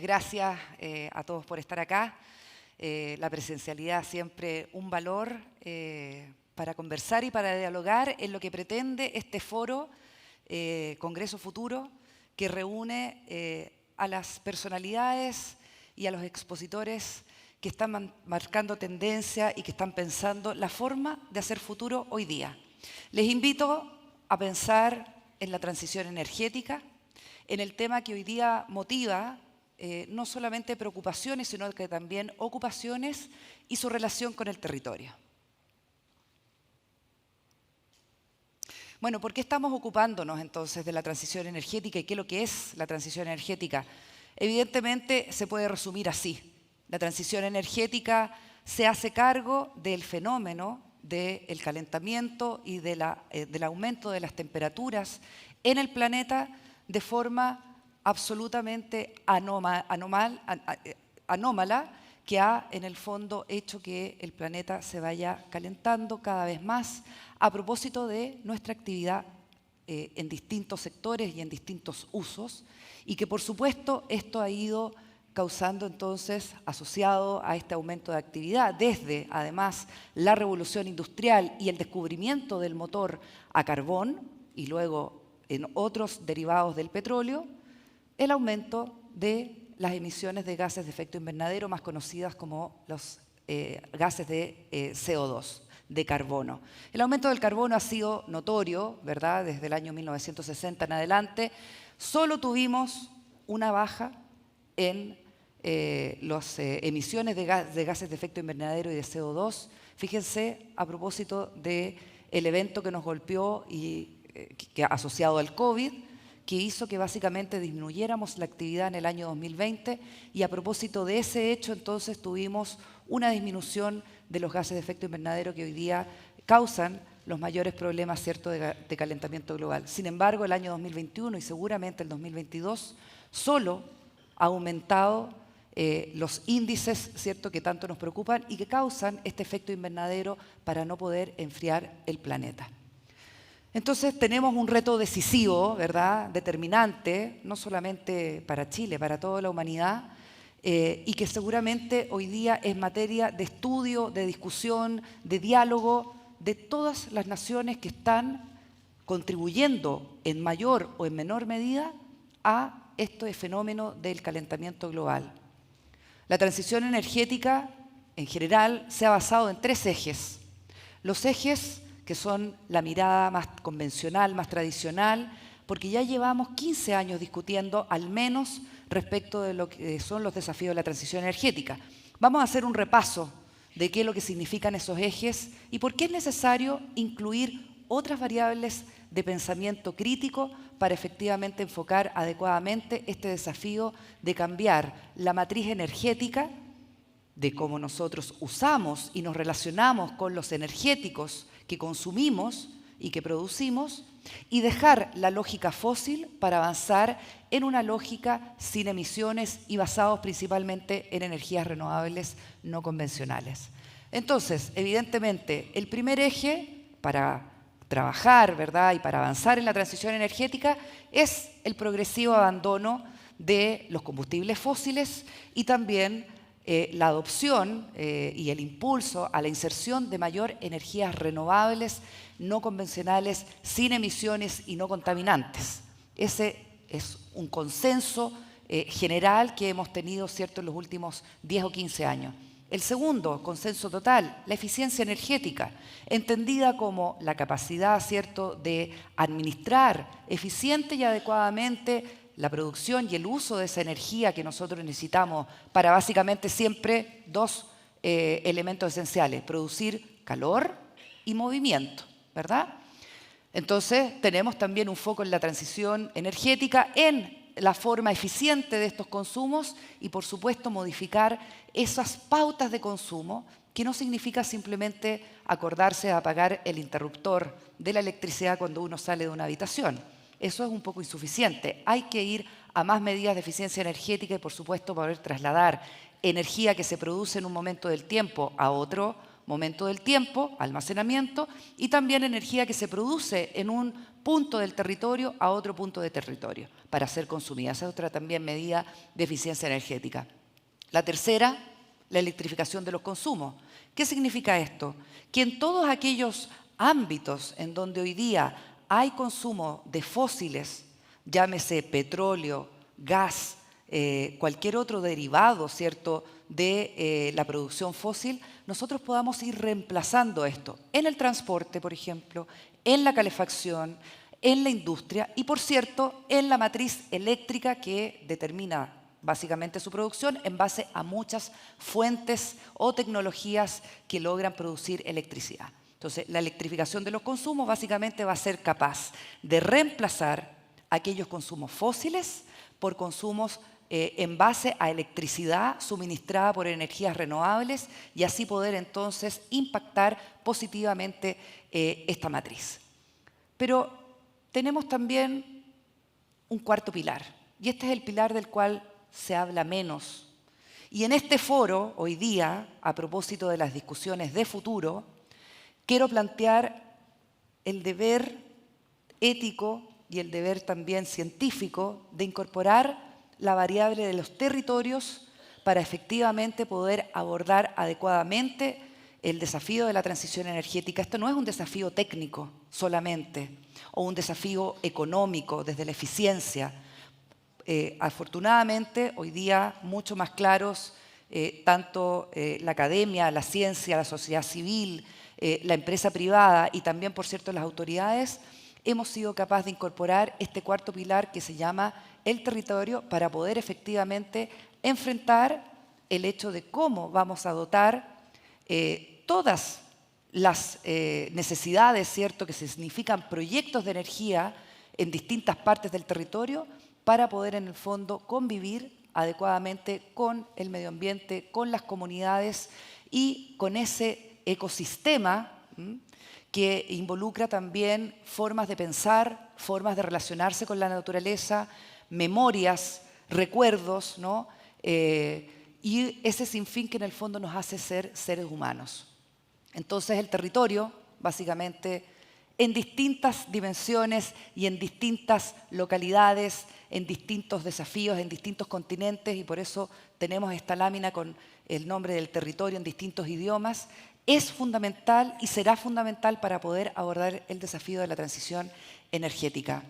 gracias a todos por estar acá. La presencialidad siempre un valor para conversar y para dialogar en lo que pretende este foro, Congreso Futuro, que reúne a las personalidades y a los expositores que están marcando tendencia y que están pensando la forma de hacer futuro hoy día. Les invito a pensar en la transición energética, en el tema que hoy día motiva no solamente preocupaciones, sino que también ocupaciones y su relación con el territorio. Bueno, ¿por qué estamos ocupándonos entonces de la transición energética y qué es lo que es la transición energética? Evidentemente se puede resumir así. La transición energética se hace cargo del fenómeno del calentamiento y del aumento de las temperaturas en el planeta de forma absolutamente anómala, que ha en el fondo hecho que el planeta se vaya calentando cada vez más a propósito de nuestra actividad en distintos sectores y en distintos usos, y que por supuesto esto ha ido causando entonces, asociado a este aumento de actividad, desde además la revolución industrial y el descubrimiento del motor a carbón y luego en otros derivados del petróleo, el aumento de las emisiones de gases de efecto invernadero, más conocidas como los gases de CO2, de carbono. El aumento del carbono ha sido notorio, ¿verdad? Desde el año 1960 en adelante. Solo tuvimos una baja en las emisiones de gases de efecto invernadero y de CO2. Fíjense, a propósito del evento que nos golpeó y que asociado al COVID, que hizo que básicamente disminuyéramos la actividad en el año 2020, y a propósito de ese hecho entonces tuvimos una disminución de los gases de efecto invernadero que hoy día causan los mayores problemas, ¿cierto?, de calentamiento global. Sin embargo, el año 2021 y seguramente el 2022 solo ha aumentado los índices, ¿cierto?, que tanto nos preocupan y que causan este efecto invernadero para no poder enfriar el planeta. Entonces tenemos un reto decisivo, ¿verdad?, determinante, no solamente para Chile, para toda la humanidad, y que seguramente hoy día es materia de estudio, de discusión, de diálogo de todas las naciones que están contribuyendo en mayor o en menor medida a este fenómeno del calentamiento global. La transición energética en general se ha basado en tres ejes. Los ejes que son la mirada más convencional, más tradicional, porque ya llevamos 15 años discutiendo al menos respecto de lo que son los desafíos de la transición energética. Vamos a hacer un repaso de qué es lo que significan esos ejes y por qué es necesario incluir otras variables de pensamiento crítico para efectivamente enfocar adecuadamente este desafío de cambiar la matriz energética, de cómo nosotros usamos y nos relacionamos con los energéticos que consumimos y que producimos, y dejar la lógica fósil para avanzar en una lógica sin emisiones y basados principalmente en energías renovables no convencionales. Entonces, evidentemente, el primer eje para trabajar, ¿verdad?, y para avanzar en la transición energética es el progresivo abandono de los combustibles fósiles y también la adopción y el impulso a la inserción de mayor energías renovables, no convencionales, sin emisiones y no contaminantes. Ese es un consenso general que hemos tenido, ¿cierto?, en los últimos 10 o 15 años. El segundo, consenso total, la eficiencia energética, entendida como la capacidad, ¿cierto?, de administrar eficiente y adecuadamente la producción y el uso de esa energía que nosotros necesitamos para básicamente siempre dos elementos esenciales: producir calor y movimiento, ¿verdad? Entonces tenemos también un foco en la transición energética, en la forma eficiente de estos consumos y por supuesto modificar esas pautas de consumo, que no significa simplemente acordarse de apagar el interruptor de la electricidad cuando uno sale de una habitación. Eso es un poco insuficiente. Hay que ir a más medidas de eficiencia energética y, por supuesto, poder trasladar energía que se produce en un momento del tiempo a otro momento del tiempo, almacenamiento, y también energía que se produce en un punto del territorio a otro punto del territorio para ser consumida. Esa es otra también medida de eficiencia energética. La tercera, la electrificación de los consumos. ¿Qué significa esto? Que en todos aquellos ámbitos en donde hoy día hay consumo de fósiles, llámese petróleo, gas, cualquier otro derivado, ¿cierto?, de la producción fósil, nosotros podamos ir reemplazando esto en el transporte, por ejemplo, en la calefacción, en la industria y, por cierto, en la matriz eléctrica que determina básicamente su producción en base a muchas fuentes o tecnologías que logran producir electricidad. Entonces, la electrificación de los consumos básicamente va a ser capaz de reemplazar aquellos consumos fósiles por consumos en base a electricidad suministrada por energías renovables y así poder entonces impactar positivamente esta matriz. Pero tenemos también un cuarto pilar, y este es el pilar del cual se habla menos. Y en este foro, hoy día, a propósito de las discusiones de futuro, quiero plantear el deber ético y el deber también científico de incorporar la variable de los territorios para efectivamente poder abordar adecuadamente el desafío de la transición energética. Esto no es un desafío técnico solamente o un desafío económico desde la eficiencia. Afortunadamente, hoy día mucho más claros, tanto la academia, la ciencia, la sociedad civil, la empresa privada y también, por cierto, las autoridades, hemos sido capaces de incorporar este cuarto pilar que se llama el territorio para poder efectivamente enfrentar el hecho de cómo vamos a dotar todas las necesidades, ¿cierto?, que significan proyectos de energía en distintas partes del territorio para poder en el fondo convivir adecuadamente con el medio ambiente, con las comunidades y con ese ecosistema que involucra también formas de pensar, formas de relacionarse con la naturaleza, memorias, recuerdos, ¿no? Y ese sinfín que en el fondo nos hace ser seres humanos. Entonces el territorio, básicamente, en distintas dimensiones y en distintas localidades, en distintos desafíos, en distintos continentes, y por eso tenemos esta lámina con el nombre del territorio en distintos idiomas, es fundamental y será fundamental para poder abordar el desafío de la transición energética.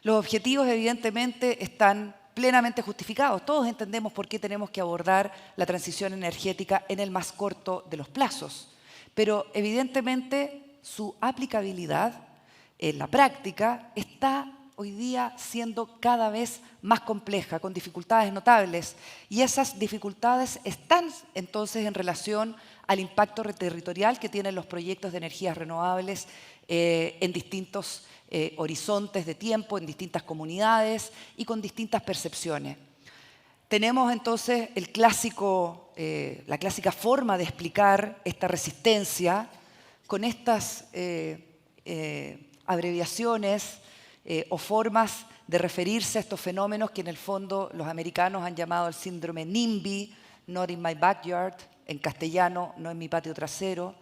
Los objetivos, evidentemente, están plenamente justificados. Todos entendemos por qué tenemos que abordar la transición energética en el más corto de los plazos. Pero, evidentemente, su aplicabilidad en la práctica está hoy día siendo cada vez más compleja, con dificultades notables. Y esas dificultades están, entonces, en relación al impacto territorial que tienen los proyectos de energías renovables en distintos horizontes de tiempo, en distintas comunidades y con distintas percepciones. Tenemos entonces la clásica forma de explicar esta resistencia con estas abreviaciones o formas de referirse a estos fenómenos que en el fondo los americanos han llamado el síndrome NIMBY, Not in my backyard, en castellano, no en mi patio trasero.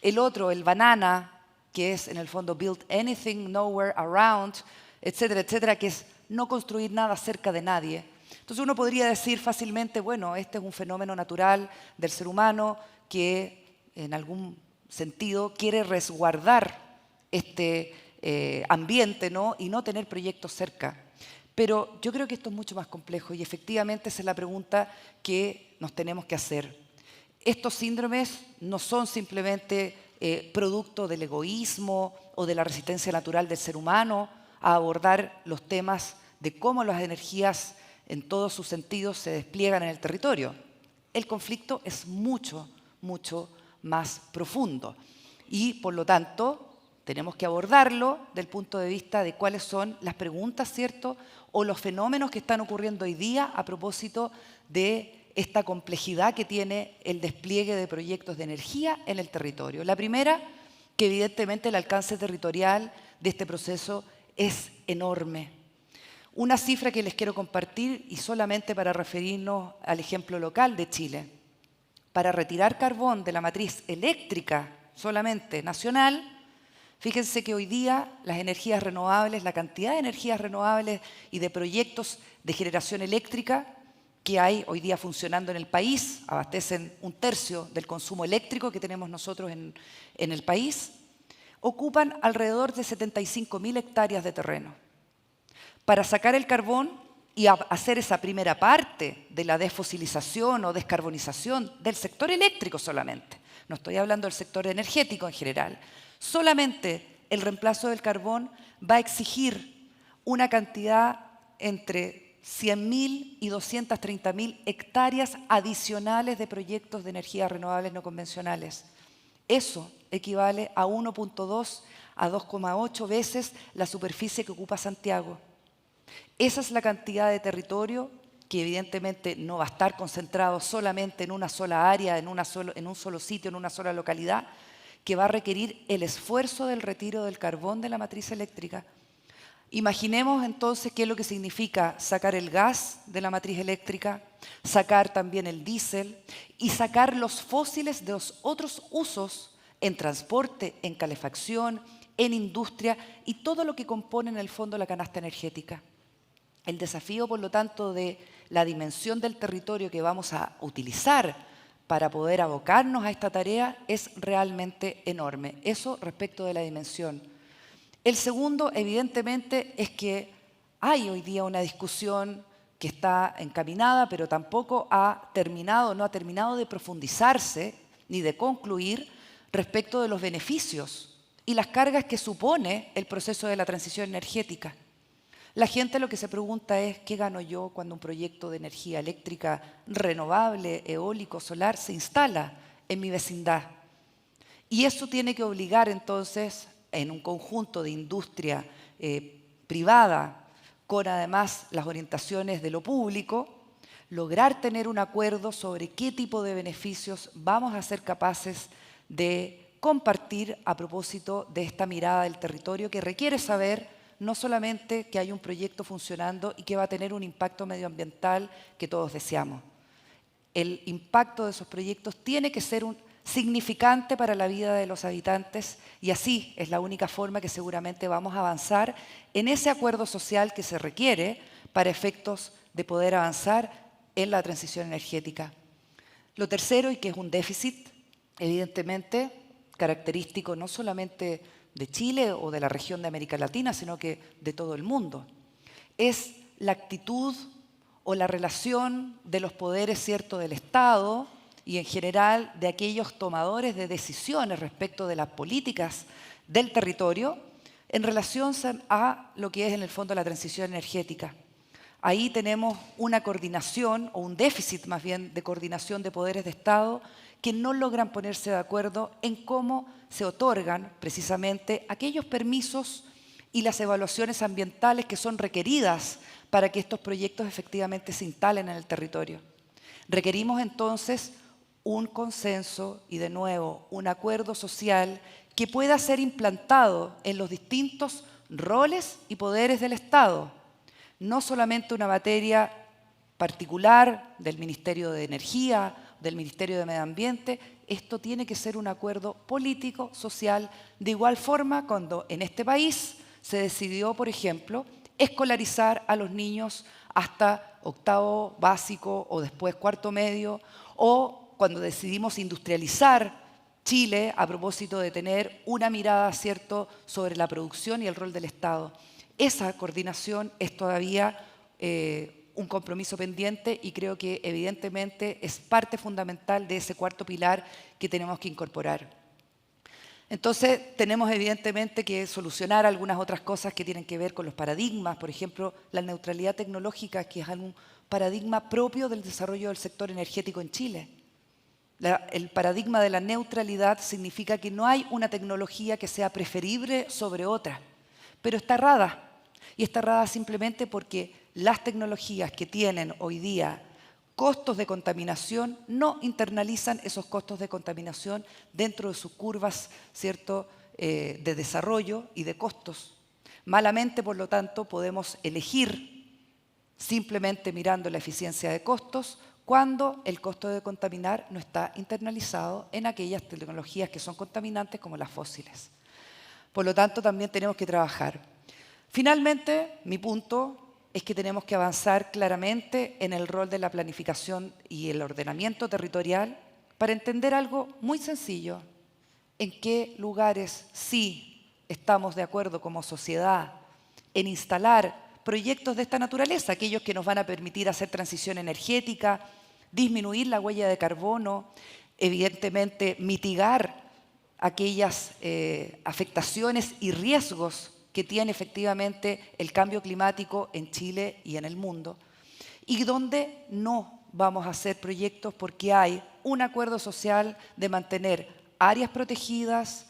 El otro, el banana, que es en el fondo build anything, nowhere around, etcétera, etcétera, que es no construir nada cerca de nadie. Entonces uno podría decir fácilmente, bueno, este es un fenómeno natural del ser humano que en algún sentido quiere resguardar este ambiente, ¿no?, y no tener proyectos cerca. Pero yo creo que esto es mucho más complejo y efectivamente esa es la pregunta que nos tenemos que hacer. Estos síndromes no son simplemente producto del egoísmo o de la resistencia natural del ser humano a abordar los temas de cómo las energías en todos sus sentidos se despliegan en el territorio. El conflicto es mucho, mucho más profundo y por lo tanto tenemos que abordarlo del punto de vista de cuáles son las preguntas, ¿cierto?, o los fenómenos que están ocurriendo hoy día a propósito de esta complejidad que tiene el despliegue de proyectos de energía en el territorio. La primera, que evidentemente el alcance territorial de este proceso es enorme. Una cifra que les quiero compartir y solamente para referirnos al ejemplo local de Chile. para retirar carbón de la matriz eléctrica solamente nacional, fíjense que hoy día las energías renovables, la cantidad de energías renovables y de proyectos de generación eléctrica que hay hoy día funcionando en el país, abastecen 1/3 del consumo eléctrico que tenemos nosotros en el país, ocupan alrededor de 75.000 hectáreas de terreno. Para sacar el carbón y hacer esa primera parte de la desfosilización o descarbonización del sector eléctrico solamente, no estoy hablando del sector energético en general, solamente el reemplazo del carbón va a exigir una cantidad entre 100.000 y 230.000 hectáreas adicionales de proyectos de energías renovables no convencionales. Eso equivale a 1.2 a 2,8 veces la superficie que ocupa Santiago. Esa es la cantidad de territorio que evidentemente no va a estar concentrado solamente en una sola área, en un solo sitio, en una sola localidad, que va a requerir el esfuerzo del retiro del carbón de la matriz eléctrica. Imaginemos entonces qué es lo que significa sacar el gas de la matriz eléctrica, sacar también el diésel y sacar los fósiles de los otros usos en transporte, en calefacción, en industria y todo lo que compone en el fondo la canasta energética. El desafío, por lo tanto, de la dimensión del territorio que vamos a utilizar para poder abocarnos a esta tarea es realmente enorme. Eso respecto de la dimensión. El segundo, evidentemente, es que hay hoy día una discusión que está encaminada, pero tampoco no ha terminado de profundizarse ni de concluir respecto de los beneficios y las cargas que supone el proceso de la transición energética. La gente lo que se pregunta es, ¿qué gano yo cuando un proyecto de energía eléctrica renovable, eólico, solar, se instala en mi vecindad? Y eso tiene que obligar entonces en un conjunto de industria privada, con además las orientaciones de lo público, lograr tener un acuerdo sobre qué tipo de beneficios vamos a ser capaces de compartir a propósito de esta mirada del territorio que requiere saber no solamente que hay un proyecto funcionando y que va a tener un impacto medioambiental que todos deseamos. El impacto de esos proyectos tiene que ser significante para la vida de los habitantes y así es la única forma que seguramente vamos a avanzar en ese acuerdo social que se requiere para efectos de poder avanzar en la transición energética. Lo tercero, y que es un déficit, evidentemente, característico no solamente de Chile o de la región de América Latina, sino que de todo el mundo, es la actitud o la relación de los poderes, ¿cierto?, del Estado y en general de aquellos tomadores de decisiones respecto de las políticas del territorio en relación a lo que es en el fondo la transición energética. Ahí tenemos una coordinación o un déficit más bien de coordinación de poderes de Estado que no logran ponerse de acuerdo en cómo se otorgan precisamente aquellos permisos y las evaluaciones ambientales que son requeridas para que estos proyectos efectivamente se instalen en el territorio. Requerimos entonces un consenso y de nuevo un acuerdo social que pueda ser implantado en los distintos roles y poderes del Estado, no solamente una materia particular del Ministerio de Energía, del Ministerio de Medio Ambiente. Esto tiene que ser un acuerdo político, social, de igual forma cuando en este país se decidió, por ejemplo, escolarizar a los niños hasta octavo básico o después cuarto medio, o cuando decidimos industrializar Chile a propósito de tener una mirada, ¿cierto?, sobre la producción y el rol del Estado. Esa coordinación es todavía un compromiso pendiente y creo que evidentemente es parte fundamental de ese cuarto pilar que tenemos que incorporar. Entonces tenemos evidentemente que solucionar algunas otras cosas que tienen que ver con los paradigmas, por ejemplo, la neutralidad tecnológica, que es un paradigma propio del desarrollo del sector energético en Chile. El paradigma de la neutralidad significa que no hay una tecnología que sea preferible sobre otra, pero está errada. Y está errada simplemente porque las tecnologías que tienen hoy día costos de contaminación no internalizan esos costos de contaminación dentro de sus curvas, ¿cierto?, de desarrollo y de costos. Malamente, por lo tanto, podemos elegir simplemente mirando la eficiencia de costos cuando el costo de contaminar no está internalizado en aquellas tecnologías que son contaminantes como las fósiles. Por lo tanto, también tenemos que trabajar. Finalmente, mi punto es que tenemos que avanzar claramente en el rol de la planificación y el ordenamiento territorial para entender algo muy sencillo: en qué lugares sí estamos de acuerdo como sociedad en instalar proyectos de esta naturaleza, aquellos que nos van a permitir hacer transición energética, disminuir la huella de carbono, evidentemente mitigar aquellas afectaciones y riesgos que tiene efectivamente el cambio climático en Chile y en el mundo, y donde no vamos a hacer proyectos porque hay un acuerdo social de mantener áreas protegidas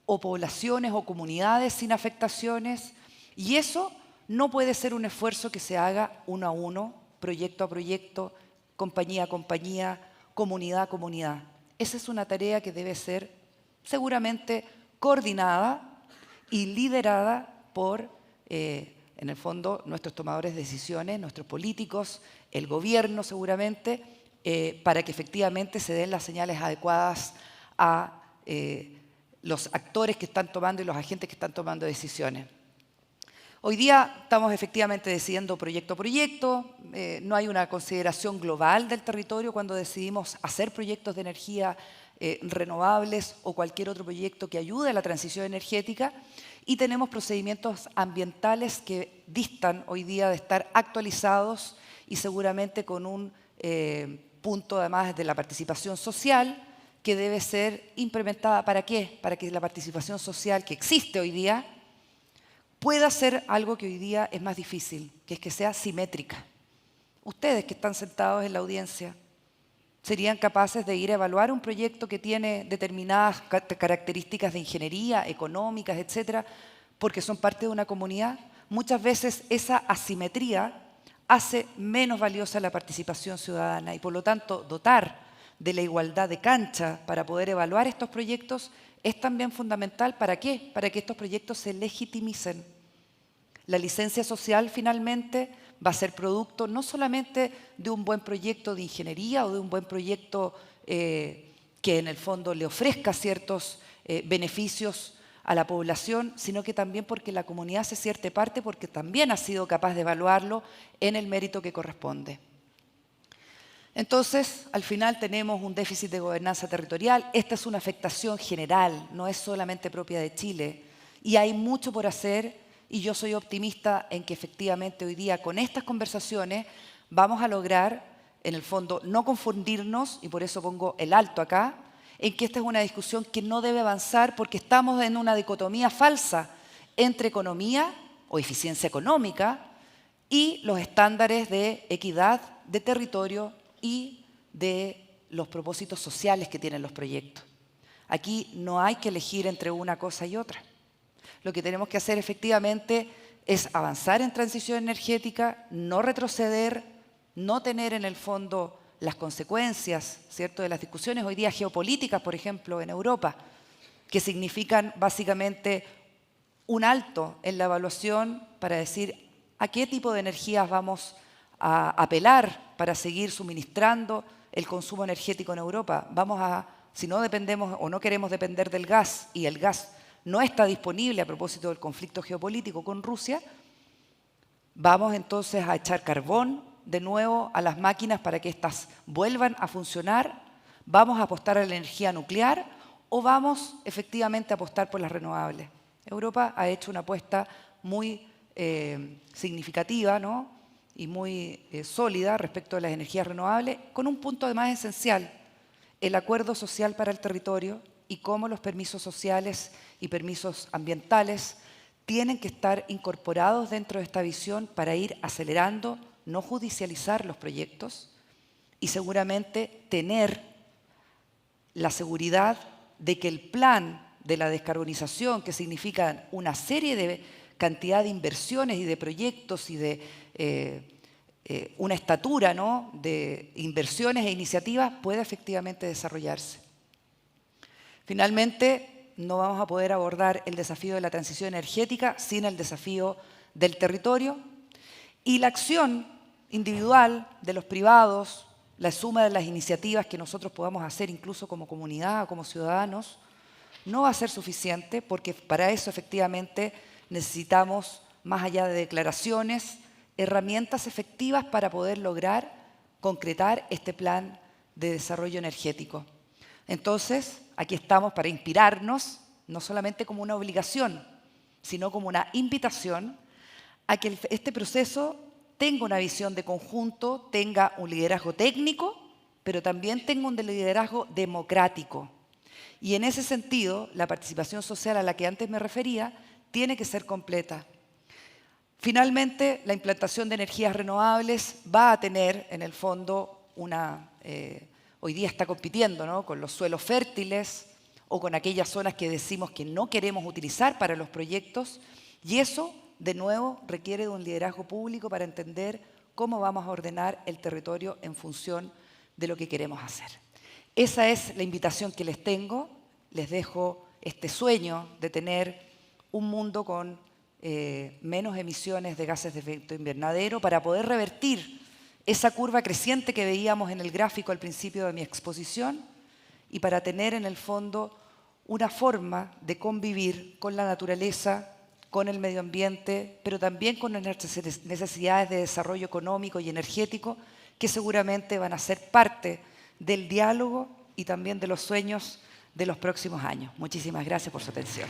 o poblaciones o comunidades sin afectaciones, y eso no puede ser un esfuerzo que se haga uno a uno, proyecto a proyecto, compañía a compañía, comunidad a comunidad. Esa es una tarea que debe ser seguramente coordinada y liderada por, en el fondo, nuestros tomadores de decisiones, nuestros políticos, el gobierno seguramente, para que efectivamente se den las señales adecuadas a los actores que están tomando y los agentes que están tomando decisiones. Hoy día estamos efectivamente decidiendo proyecto a proyecto, no hay una consideración global del territorio cuando decidimos hacer proyectos de energía renovables o cualquier otro proyecto que ayude a la transición energética, y tenemos procedimientos ambientales que distan hoy día de estar actualizados y seguramente con un punto además de la participación social que debe ser implementada. ¿Para qué? Para que la participación social que existe hoy día pueda ser algo que hoy día es más difícil, que es que sea simétrica. Ustedes que están sentados en la audiencia, ¿serían capaces de ir a evaluar un proyecto que tiene determinadas características de ingeniería, económicas, etcétera, porque son parte de una comunidad? Muchas veces esa asimetría hace menos valiosa la participación ciudadana y, por lo tanto, dotar de la igualdad de cancha para poder evaluar estos proyectos es también fundamental. ¿Para qué? Para que estos proyectos se legitimicen. La licencia social finalmente va a ser producto no solamente de un buen proyecto de ingeniería o de un buen proyecto que en el fondo le ofrezca ciertos beneficios a la población, sino que también porque la comunidad se siente parte, porque también ha sido capaz de evaluarlo en el mérito que corresponde. Entonces, al final tenemos un déficit de gobernanza territorial. Esta es una afectación general, no es solamente propia de Chile, y hay mucho por hacer. Y yo soy optimista en que efectivamente hoy día con estas conversaciones vamos a lograr, en el fondo, no confundirnos, y por eso pongo el alto acá, en que esta es una discusión que no debe avanzar porque estamos en una dicotomía falsa entre economía o eficiencia económica y los estándares de equidad de territorio y de los propósitos sociales que tienen los proyectos. Aquí no hay que elegir entre una cosa y otra. Lo que tenemos que hacer efectivamente es avanzar en transición energética, no retroceder, no tener en el fondo las consecuencias, ¿cierto?, de las discusiones hoy día geopolíticas, por ejemplo, en Europa, que significan básicamente un alto en la evaluación para decir a qué tipo de energías vamos a apelar para seguir suministrando el consumo energético en Europa. Si no dependemos o no queremos depender del gas, y el gas no está disponible a propósito del conflicto geopolítico con Rusia, vamos entonces a echar carbón de nuevo a las máquinas para que éstas vuelvan a funcionar, vamos a apostar a la energía nuclear o vamos efectivamente a apostar por las renovables. Europa ha hecho una apuesta muy significativa, ¿no?, y muy sólida respecto a las energías renovables, con un punto además esencial: el acuerdo social para el territorio y cómo los permisos sociales y permisos ambientales tienen que estar incorporados dentro de esta visión para ir acelerando, no judicializar los proyectos y seguramente tener la seguridad de que el plan de la descarbonización, que significa una serie de cantidad de inversiones y de proyectos y de una estatura, ¿no?, de inversiones e iniciativas, pueda efectivamente desarrollarse. Finalmente, no vamos a poder abordar el desafío de la transición energética sin el desafío del territorio, y la acción individual de los privados, la suma de las iniciativas que nosotros podamos hacer incluso como comunidad o como ciudadanos, no va a ser suficiente porque para eso efectivamente necesitamos, más allá de declaraciones, herramientas efectivas para poder lograr concretar este plan de desarrollo energético. Entonces, aquí estamos para inspirarnos, no solamente como una obligación, sino como una invitación a que este proceso tenga una visión de conjunto, tenga un liderazgo técnico, pero también tenga un liderazgo democrático. Y en ese sentido, la participación social a la que antes me refería tiene que ser completa. Finalmente, la implantación de energías renovables va a tener, en el fondo, hoy día está compitiendo, ¿no?, con los suelos fértiles o con aquellas zonas que decimos que no queremos utilizar para los proyectos, y eso, de nuevo, requiere de un liderazgo público para entender cómo vamos a ordenar el territorio en función de lo que queremos hacer. Esa es la invitación que les tengo. Les dejo este sueño de tener un mundo con menos emisiones de gases de efecto invernadero para poder revertir esa curva creciente que veíamos en el gráfico al principio de mi exposición y para tener en el fondo una forma de convivir con la naturaleza, con el medio ambiente, pero también con nuestras necesidades de desarrollo económico y energético que seguramente van a ser parte del diálogo y también de los sueños de los próximos años. Muchísimas gracias por su atención.